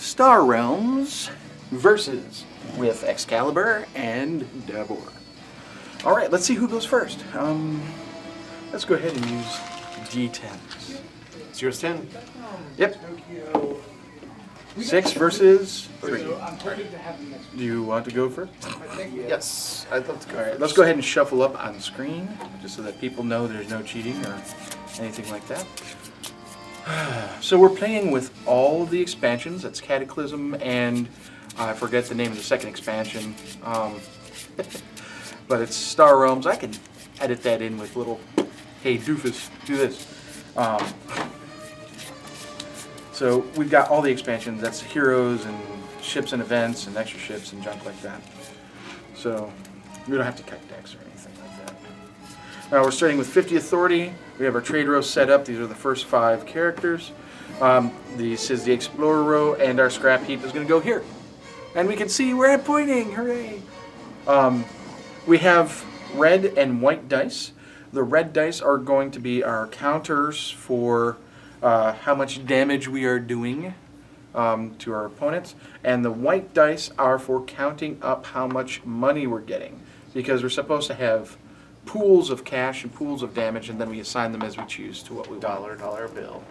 Star Realms versus with Excalibur and dav0r. All right, let's see who goes first. Let's go ahead and use D10s. 0-10. Yep. 6 versus 3. Do you want to go first? Yes, I'd love to go. All right, let's go ahead and shuffle up on screen, just so that people know there's no cheating or anything like that. So we're playing with all of the expansions. That's Cataclysm and I forget the name of the second expansion. But it's Star Realms. I can edit that in with little, hey doofus, do this. So we've got all the expansions. That's heroes and ships and events and extra ships and junk like that. So we don't have to cut decks or anything like that. Now we're starting with 50 authority. We have our trade row set up. These are the first 5 characters. This is the explorer row, and our scrap heap is going to go here. And we can see where I'm pointing. Hooray! We have red and white dice. The red dice are going to be our counters for how much damage we are doing to our opponents, and the white dice are for counting up how much money we're getting, because we're supposed to have pools of cash and pools of damage, and then we assign them as we choose to what we want. Dollar bill.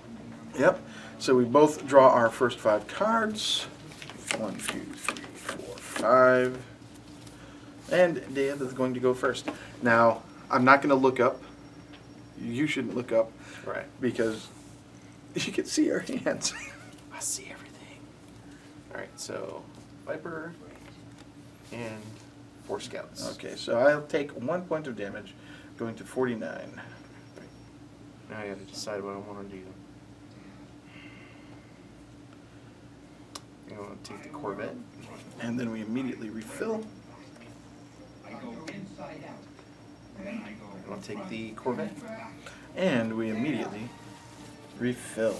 Yep. So we both draw our first 5 cards. 1, 2, 3, 4, 5. And Dave is going to go first. Now, I'm not going to look up. You shouldn't look up. Right. Because you can see our hands. I see everything. Alright, so Viper and 4 scouts. Okay, so I'll take 1 point of damage, going to 49. Now I have to decide what I want to do. I'm going to take the Corvette. And then we immediately refill. I'll take the Corvette. And we immediately refill.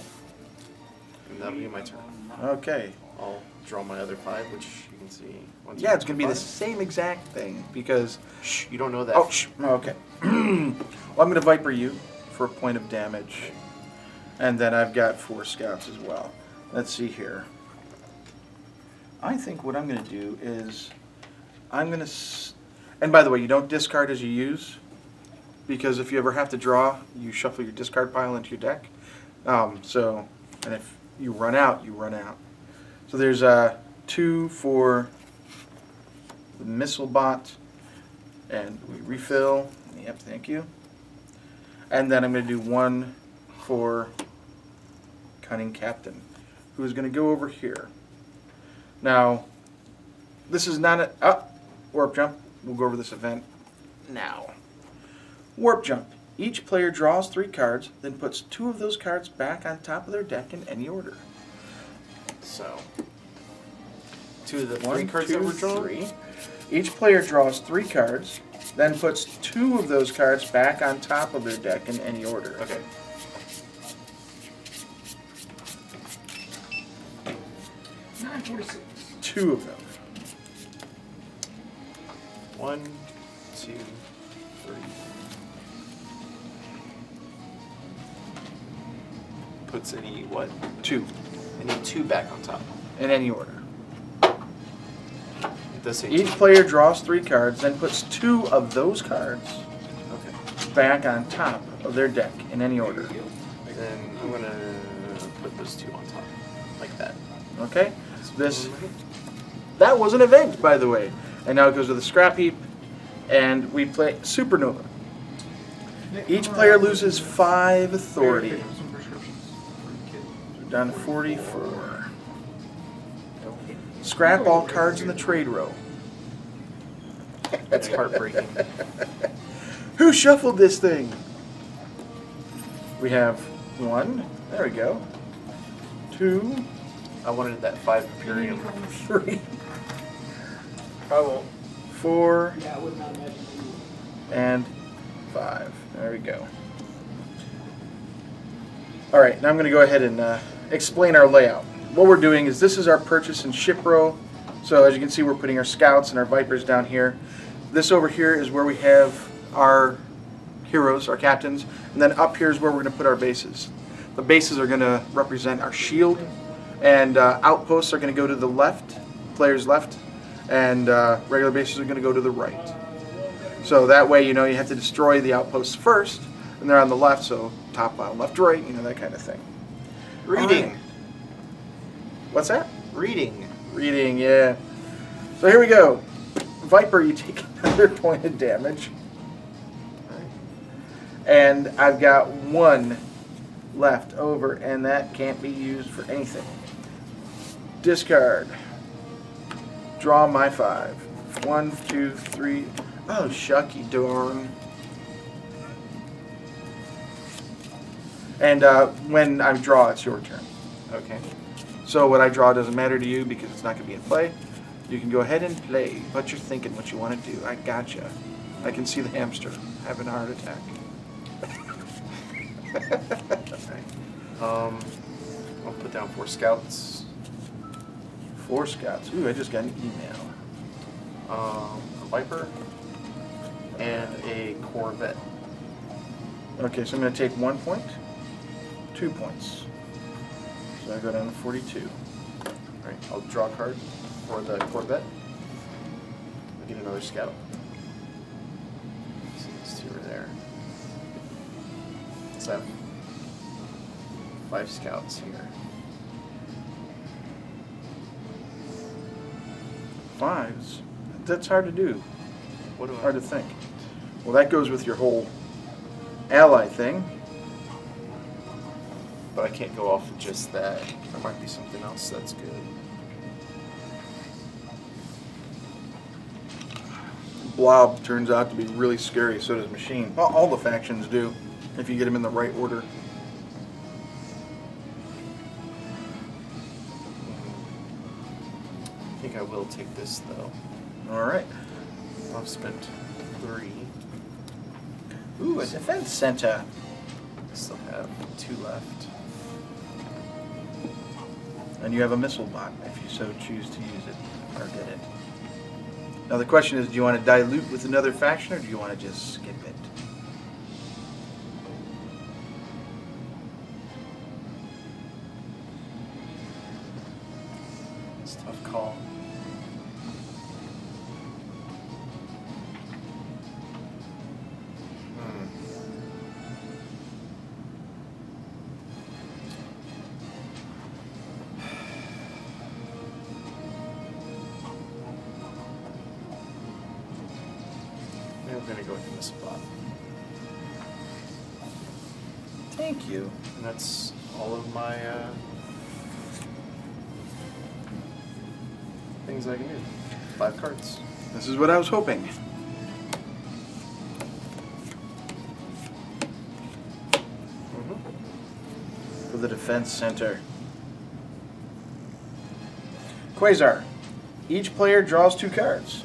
And that'll be my turn. Okay. I'll draw my other 5, which you can see. Yeah, it's going to be the same exact thing, because... Shh, you don't know that. Oh, shh. Okay. Well, I'm going to Viper you for a point of damage. And then I've got 4 scouts as well. Let's see here. I think what I'm going to do is I'm going to... And by the way, you don't discard as you use, because if you ever have to draw, you shuffle your discard pile into your deck. And if you run out, you run out. So there's 2 for the missile bot, and we refill. Yep, thank you. And then I'm going to do 1 for Cunning Captain, who is going to go over here. Now, this is not a... warp jump. We'll go over this event now. Warp jump. Each player draws 3 cards, then puts 2 of those cards back on top of their deck in any order. So, 2 of the 3 1, cards 2, that we're drawing? 3. Each player draws 3 cards, then puts 2 of those cards back on top of their deck in any order. Okay. Two of them. 1, 2, 3. Puts any what? 2. I need 2 back on top. In any order. It does say Each 2. player draws 3 cards, then puts 2 of those cards Okay. back on top of their deck in any order. Then I'm gonna put those 2 on top, like that. Okay? That was an event, by the way. And now it goes to the scrap heap, and we play Supernova. Each player loses 5 authority. We're down to 44. Scrap all cards in the trade row. That's heartbreaking. Who shuffled this thing? We have 1. There we go. 2. I wanted that 5 Imperium. 3. I won't. 4. And 5. There we go. Alright, now I'm going to go ahead and explain our layout. What we're doing is this is our purchase and ship row. So as you can see, we're putting our scouts and our vipers down here. This over here is where we have our heroes, our captains, and then up here is where we're going to put our bases. The bases are going to represent our shield, And outposts are going to go to the left, player's left, and regular bases are going to go to the right. So that way, you know, you have to destroy the outposts first, and they're on the left, so top, bottom, left, right, you know, that kind of thing. Reading. Right. What's that? Reading. Reading, yeah. So here we go. Viper, you take another point of damage. And I've got 1 left over, and that can't be used for anything. Discard. Draw my 5. 1, 2, 3. Oh, shucky darn. And when I draw, it's your turn. Okay. So what I draw doesn't matter to you because it's not going to be in play. You can go ahead and play, but you're thinking what you want to do. I gotcha. I can see the hamster having a heart attack. I'll put down 4 scouts. 4 scouts. Ooh, I just got an email. A Viper. And a Corvette. Okay, so I'm going to take 1 point, 2 points. So I go down to 42. Alright, I'll draw a card for the Corvette. I'll get another scout. See, these 2 are there. Let's have 5 scouts here. 5s? That's hard to do. What do I Hard to think. Well, that goes with your whole ally thing. But I can't go off of just that. There might be something else that's good. Blob turns out to be really scary, so does Machine. Well, all the factions do, if you get them in the right order. I think I will take this though. Alright. I've spent 3. Ooh, a defense center. Still have 2 left. And you have a missile bot, if you so choose to use it, or get it. Now the question is, do you want to dilute with another faction, or do you want to just skip it? It's a tough call. I'm going to go with this spot. Thank you. And that's all of my things I can do. 5 cards. This is what I was hoping. For the defense center. Quasar. Each player draws 2 cards.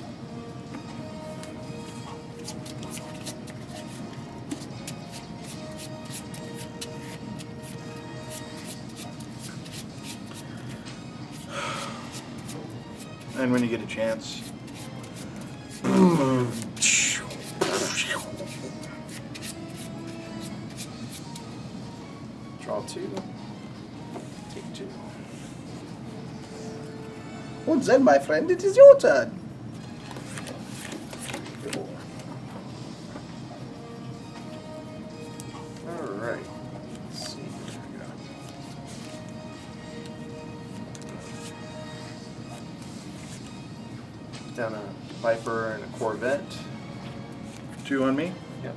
And when you get a chance. Draw 2. Take 2. And then, my friend, it is your turn. Alright. Let's see. There we go. Put down a Viper and a Corvette. 2 on me. Yep.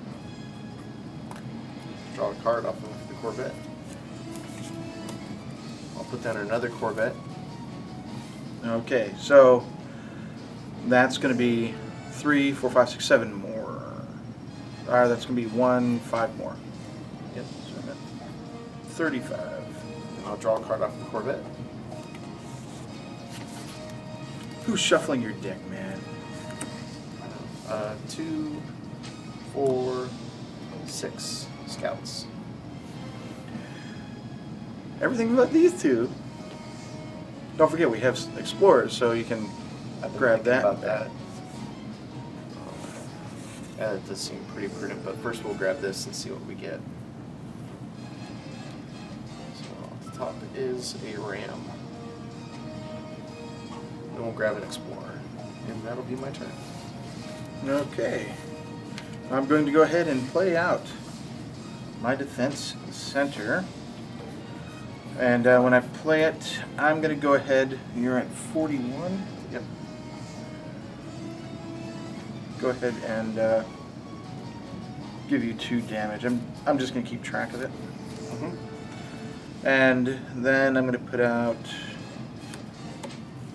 Draw a card off of the Corvette. I'll put down another Corvette. Okay, so that's going to be 3, 4, 5, 6, 7 more. Alright, that's going to be 1, 5 more. Yep. So I'm at 35. And I'll draw a card off the Corvette. Who's shuffling your deck, man? 2, 4, 6 scouts. Everything but these 2. Don't forget, we have explorers, so you can I've been grab thinking that. about that. That does seem pretty prudent, but first we'll grab this and see what we get. So off the top is a ram. Then we'll grab an explorer, and that'll be my turn. Okay. I'm going to go ahead and play out my defense center. And when I play it, I'm going to go ahead. You're at 41. Yep. Go ahead and give you 2 damage. I'm just going to keep track of it. And then I'm going to put out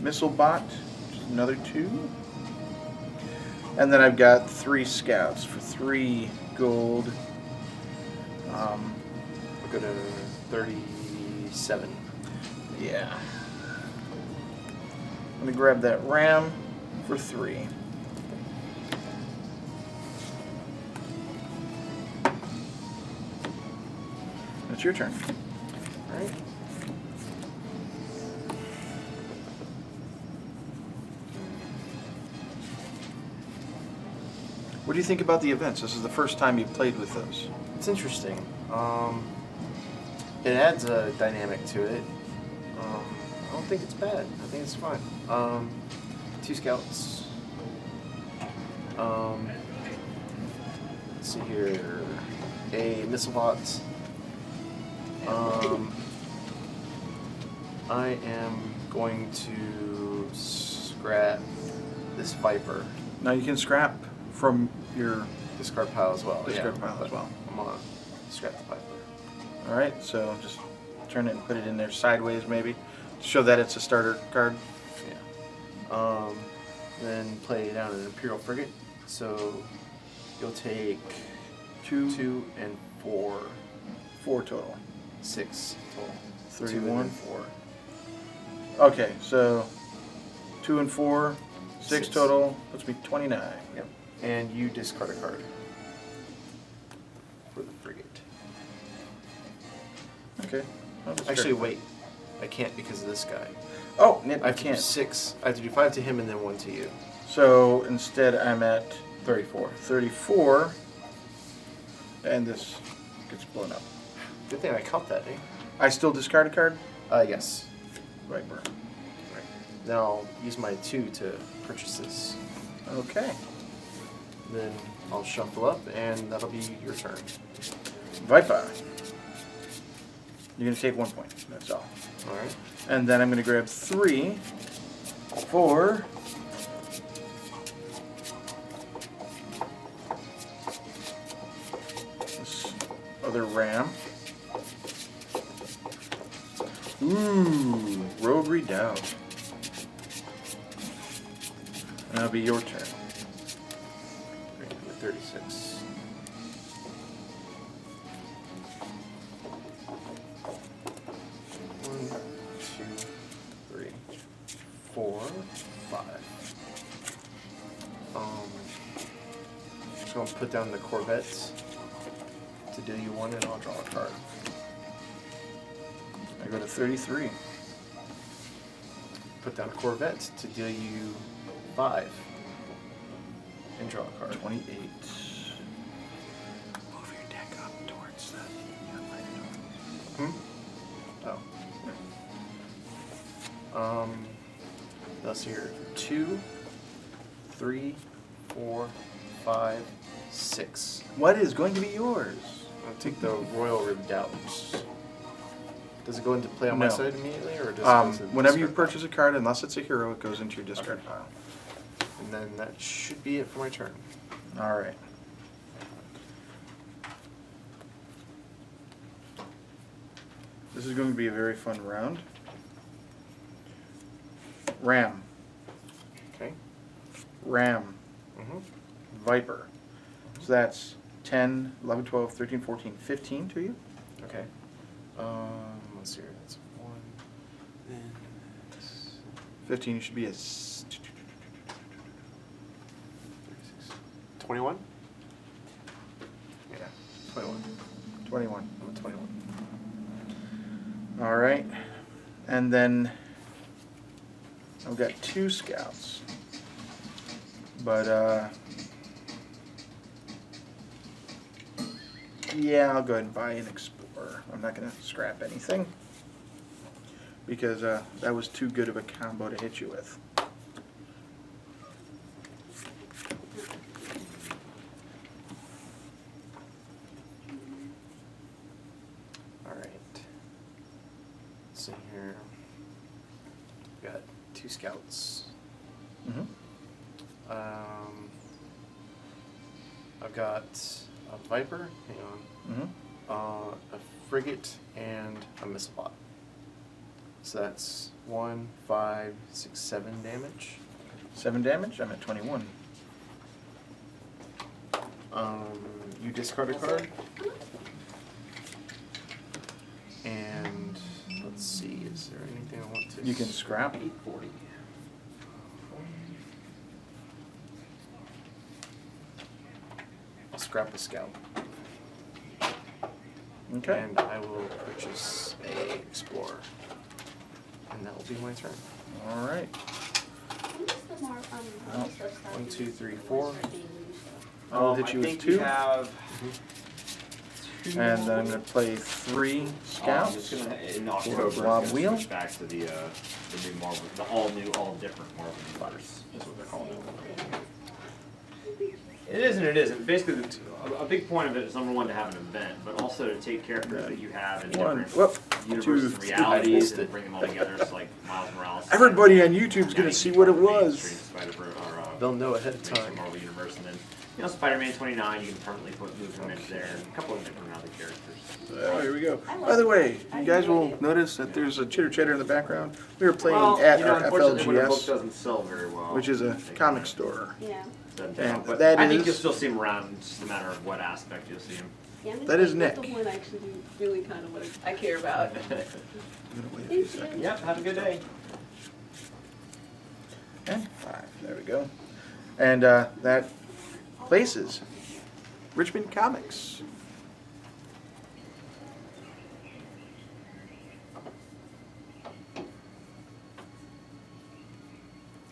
Missile Bot, which is another 2. And then I've got 3 scouts for 3 gold. We'll go to 37. Yeah. I'm going to grab that ram for 3. It's your turn. All right. What do you think about the events? This is the first time you've played with those. It's interesting. It adds a dynamic to it. I don't think it's bad. I think it's fine. 2 scouts. Let's see here. A missile bot. I am going to scrap this Viper. Now you can scrap from your Discard pile as well. discard pile as well. I'm gonna scrap the Viper. All right, so just turn it and put it in there sideways, maybe, to show that it's a starter card. Yeah. Then play down an Imperial Frigate. So you'll take 2 and 4. 4 total. 6 total. 31. 2 and 4. Okay, so 2 and 4, 6 6. total, puts me 29. Yep. And you discard a card for the frigate. Okay. I'll discard Actually, it. wait. I can't because of this guy. Oh, Nip, I I have to do can't. 6. I have to do 5 to him and then 1 to you. So instead, I'm at 34. 34, and this gets blown up. Good thing I caught that, eh? I still discard a card? Yes. Viper. Right. Then I'll use my 2 to purchase this. Okay. Then I'll shuffle up, and that'll be your turn. Viper. You're going to take 1 point, that's all. All right. And then I'm going to grab 3 for this other ram. Ooh, Rogue Redoubt. And that'll be your turn. Bring it to 36. One, 2, 3, 4, 5. Just gonna put down the Corvettes to deal you 1, and I'll draw a card. I go to 33. Put down a Corvette to deal you 5, and draw a card. 28. Move your deck up towards the Oh. Let's see here. 2, 3, 4, 5, 6. What is going to be yours? I'll take the Royal Redoubt. Does it go into play on my No. side immediately, or does it go to the Whenever you discard purchase a card, unless it's a hero, it goes into your discard pile? pile. And then that should be it for my turn. All right. This is going to be a very fun round. Ram. Okay. Ram. Mm-hmm. Viper. So that's 10, 11, 12, 13, 14, 15 to you. Okay. Let's see here. That's 1. Then 15, you should be at 36. 21? Yeah. 21. 21. I'm at 21. All right. And then I've got 2 scouts. But, yeah, I'll go ahead and buy an Explorer. I'm not going to scrap anything. because that was too good of a combo to hit you with. Alright. Let's see here. Got 2 scouts. Mm-hmm. I've got a Viper, hang on, Mm-hmm. a Frigate, and a Missile Bot. So that's 1, 5, 6, 7 damage. 7 damage? I'm at 21. You discard a card. And let's see, is there anything I want to... You can scrap. 840. I'll scrap the scout. Okay. And I will purchase a Explorer. And that will be my turn. All right. Oh, 1, 2, 3, 4. I'll hit you I with think 2. you have And then I'm going to play 3 I'm scouts. just gonna in For a October it's blob gonna wheel? switch back to the new Marvel, the all new, all different Marvel universe is what they're calling it. It is and it isn't. Basically, a big point of it is number one to have an event, but also to take characters that you have in One, different whoop, universes and 2, realities I and bring them all together. So like Miles Morales. Everybody on YouTube's going to see what it was. Spider-Verse, or, They'll know ahead of mainstream time. Marvel universe, and then Spider-Man 29. You can permanently move him into there, and a couple of different other characters. Oh, here we go. By the way, you guys will notice that there's a chitter chatter in the background. We were playing at our unfortunately, when a book FLGS, doesn't sell very well, which is a they comic kinda store. Yeah. shut it And down. But that I think is- you'll still see him around. It's just a matter of what aspect you'll see him. That is That's Nick. the one actually really kind of what I care about. I'm gonna wait a few seconds. Yep. Have a good day. And 5. There we go. And that places Richmond Comics.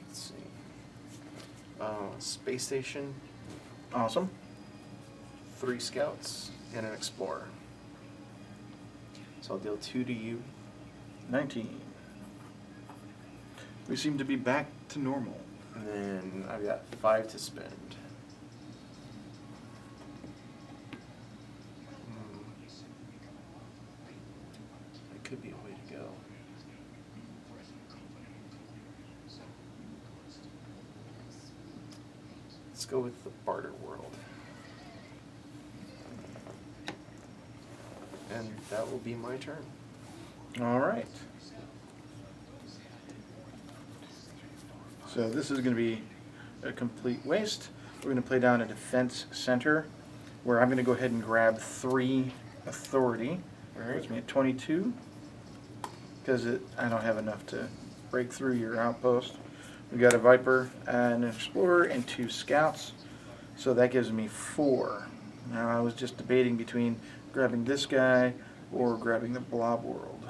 Let's see. Space Station, Awesome. 3 scouts, and an Explorer. So I'll deal 2 to you. 19. We seem to be back to normal. And then I've got 5 to spend. It could be a way to go. Let's go with the barter world. And that will be my turn. All right. So this is going to be a complete waste. We're going to play down a defense center where I'm going to go ahead and grab 3 authority. Puts me at 22 because I don't have enough to break through your outpost. We got a Viper and an Explorer and 2 scouts, so that gives me 4. Now I was just debating between grabbing this guy or grabbing the Blob World.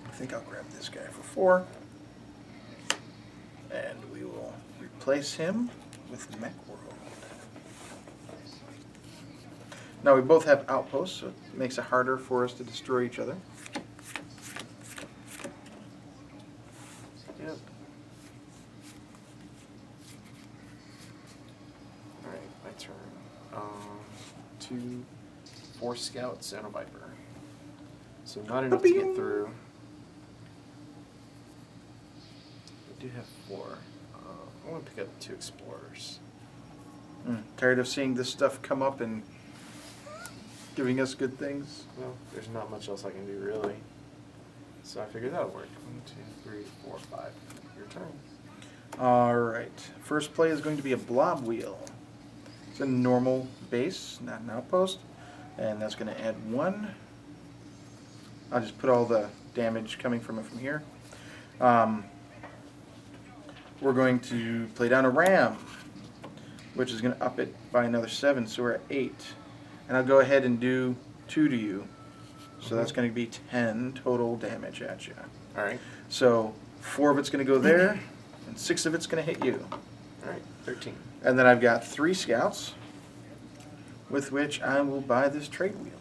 I think I'll grab this guy for 4. And we will replace him with Mech World. Now we both have outposts, so it makes it harder for us to destroy each other. Yep. Alright, my turn. 2, 4 scouts and a Viper. So not enough to get through. I do have 4. I want to pick up 2 Explorers. Tired of seeing this stuff come up and giving us good things? Well, there's not much else I can do really. So I figured that'll work. 1, 2, 3, 4, 5. Your turn. Alright, first play is going to be a Blob Wheel. It's a normal base, not an outpost. And that's going to add 1. I'll just put all the damage coming from it from here. We're going to play down a Ram, which is going to up it by another 7, so we're at 8. And I'll go ahead and do 2 to you. So that's going to be 10 total damage at you. Alright. So 4 of it's going to go there, and 6 of it's going to hit you. Alright, 13. And then I've got 3 scouts, with which I will buy this trade wheel.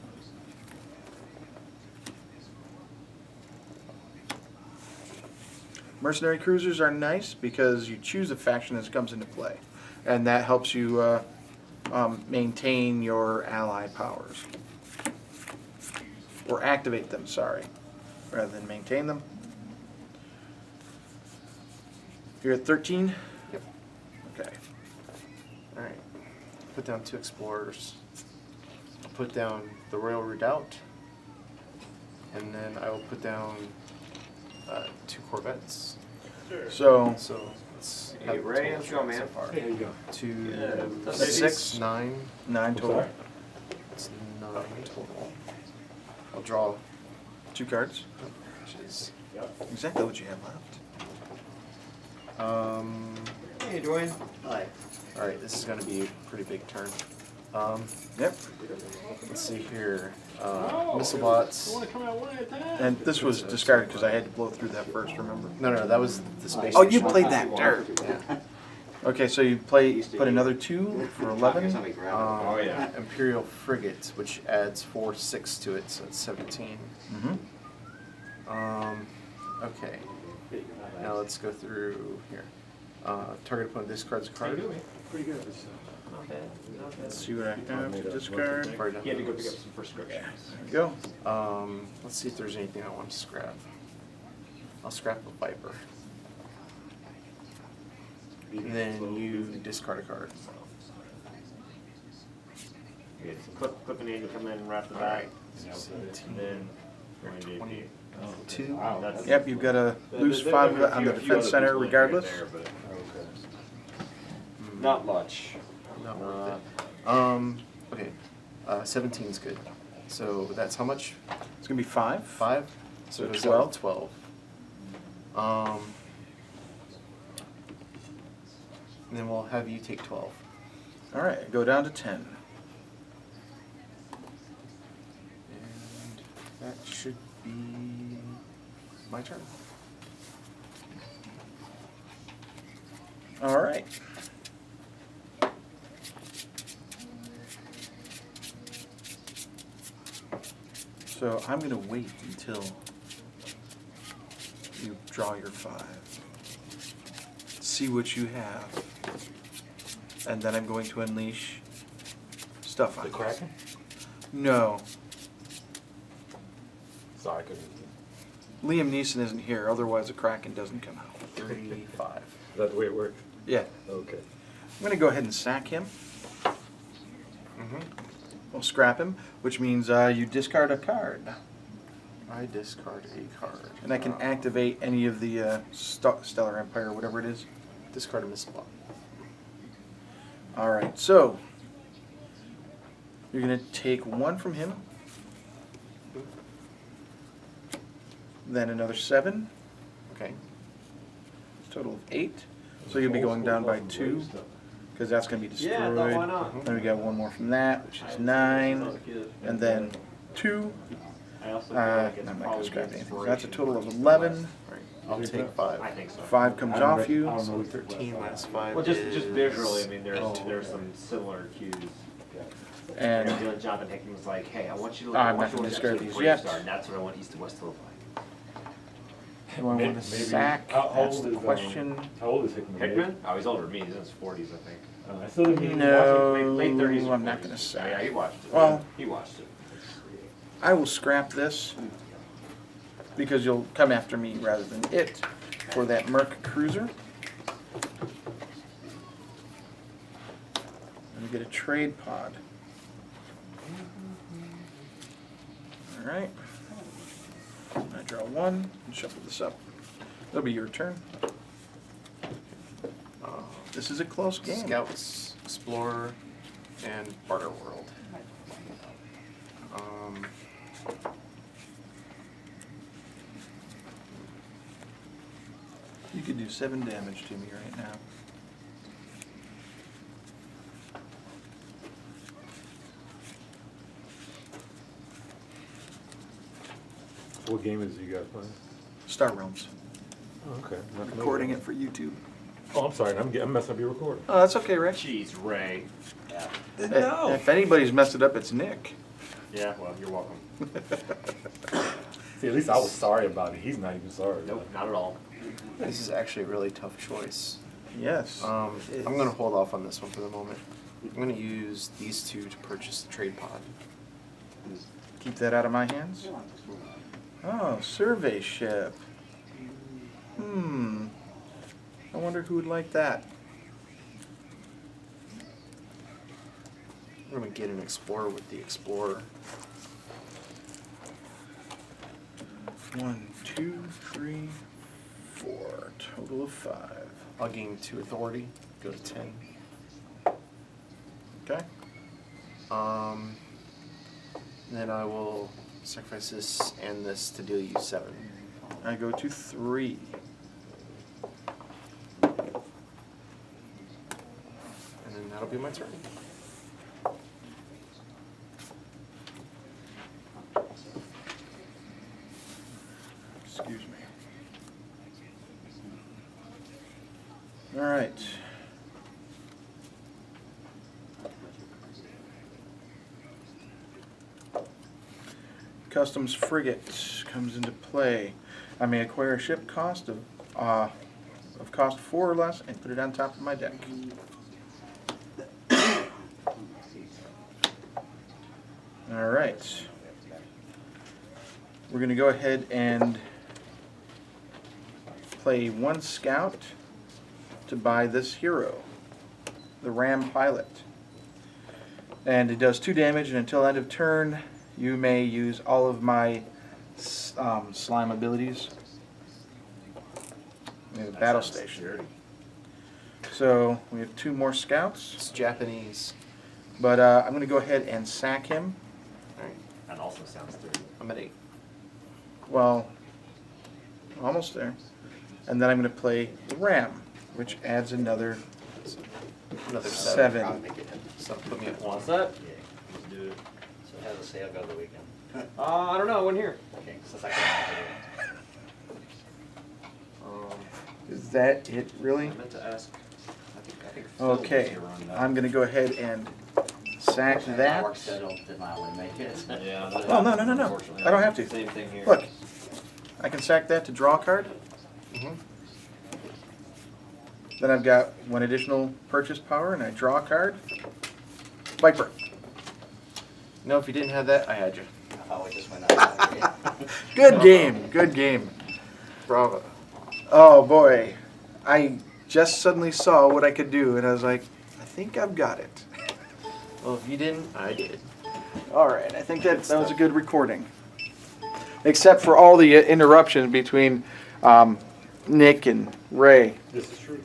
Mercenary Cruisers are nice because you choose a faction as it comes into play. And that helps you maintain your ally powers. Or activate them, sorry, rather than maintain them. You're at 13? Yep. Okay. Alright. Put down 2 explorers. I'll put down the Royal Redoubt. And then I will put down 2 corvettes. So, So let's Hey, have the Ray, total how's it going, so man? far. There you go. 2, Yeah. 6, 9. 9 total. It's 9 total. I'll draw 2 cards. which is Exactly what you have left. Hey, Dwayne. Hi. Alright, this is gonna be a pretty big turn. Yep. Let's see here. Missile bots. And this was discarded because I had to blow through that first, remember? No, that was the space Oh, you station. played that dirt. Yeah. Okay, so you put another 2 for 11. Oh, yeah. Imperial frigate, which adds 4, 6 to it, so it's 17. Mm-hmm. Okay. Now let's go through here. Target opponent discards a card. Pretty good. Let's see what I have to discard. Far down He had to the go pick up list. some prescriptions. There we go. Let's see if there's anything I want to scrap. I'll scrap a Viper. Then you discard a card. You get some clip and to come in and wrap the back. And then we're going to do 22. That's- Yep, you've got to lose 5 of it on the defense center regardless. Not much. Not worth it. Okay. 17's good. So that's how much? It's going to be 5. 5? So So it goes 12? down to 12. And then we'll have you take 12. All right, go down to 10. And that should be my turn. All right. So I'm going to wait until you draw your 5. See what you have. And then I'm going to unleash stuff on The you. Kraken? No. Sorry, I couldn't. Liam Neeson isn't here, otherwise the Kraken doesn't come out. 35. Is that the way it works? Yeah. Okay. I'm going to go ahead and sack him. Mm-hmm. We'll scrap him, which means you discard a card. I discard a card. And I can activate any of the Stellar Empire, whatever it is. Discard a missile bot. Alright, so you're going to take 1 from him. Then another 7. Okay. Total of 8. So you'll be going down by 2, because that's going to be destroyed. Yeah, no, why not? Then we got 1 more from that, which is 9. And then 2. I also feel I'm like it's not going probably to scrap good anything. So inspiration that's a total of for 11. Right. I'll take 5. I think so. 5 comes off you. So 13 minus 5 Well, just is... visually, I mean, there's some similar cues. And Dylan Jonathan Hickman was like, hey, I want you to I'm look not at gonna what discard actually these before yet. you start, and that's what I want East to West to look like. do I want to Maybe- sack? how That's old the is, question. How old is Hickman? Hickman? Oh, he's older than me. He's in his 40s, I think. I still didn't even No. watch it. Late 30s. or I'm not 40s. gonna Oh, say. yeah, he watched it. Well- He watched it. I will scrap this because you'll come after me rather than it for that Merc Cruiser. And we get a trade pod. Alright. I draw 1 and shuffle this up. It'll be your turn. This is a close game. Scouts, Explorer, and Barter World. You could do 7 damage to me right now. What game is it you guys playing? Star Realms. Oh, okay. Recording it for YouTube. Oh, I'm sorry. I'm messing up your recording. Oh, that's okay, Rick. Jeez, Ray. If anybody's messed it up, it's Nick. Yeah, well, you're welcome. See, at least I was sorry about it. He's not even sorry. Nope, not at all. This is actually a really tough choice. Yes. I'm going to hold off on this one for the moment. I'm going to use these two to purchase the trade pod. Keep that out of my hands. Oh, survey ship. I wonder who would like that. I'm going to get an explorer with the explorer. 1, 2, 3, 4. Total of 5. I'll gain 2 authority, go to 10. Okay. Then I will sacrifice this and this to deal you 7. I go to 3. And then that'll be my turn. Excuse me. All right. Customs frigate comes into play. I may acquire a ship cost of cost 4 or less and put it on top of my deck. All right. We're going to go ahead and play 1 scout to buy this hero, the Ram Pilot. And it does 2 damage, and until end of turn, you may use all of my slime abilities in the battle station. So we have 2 more scouts, It's Japanese. but I'm going to go ahead and sack him. Alright, That also sounds dirty. I'm at 8. Well, almost there. And then I'm going to play the Ram, which adds another Another 7. Probably make it. So put me at 1. What's that? Yeah. Let's do it. So how does the sale go the weekend? I don't know, I wasn't here. Okay, since I can't make it. Is that it, really? I meant to ask. I think Phil was Okay, here on that. I'm going to go ahead and sack My that. work schedule did not want to make it. Yeah. Oh, no, unfortunately. I don't have to. Same thing here. Look, I can sack that to draw a card. Mm-hmm. Then I've got 1 additional purchase power, and I draw a card. Viper. No, if you didn't have that, I had you. Oh, it just went out. Good game, good game. Bravo. Oh boy, I just suddenly saw what I could do, and I was like, I think I've got it. Well, if you didn't, I did. All right, I think that was a good recording. Except for all the interruptions between Nick and Ray. This is true.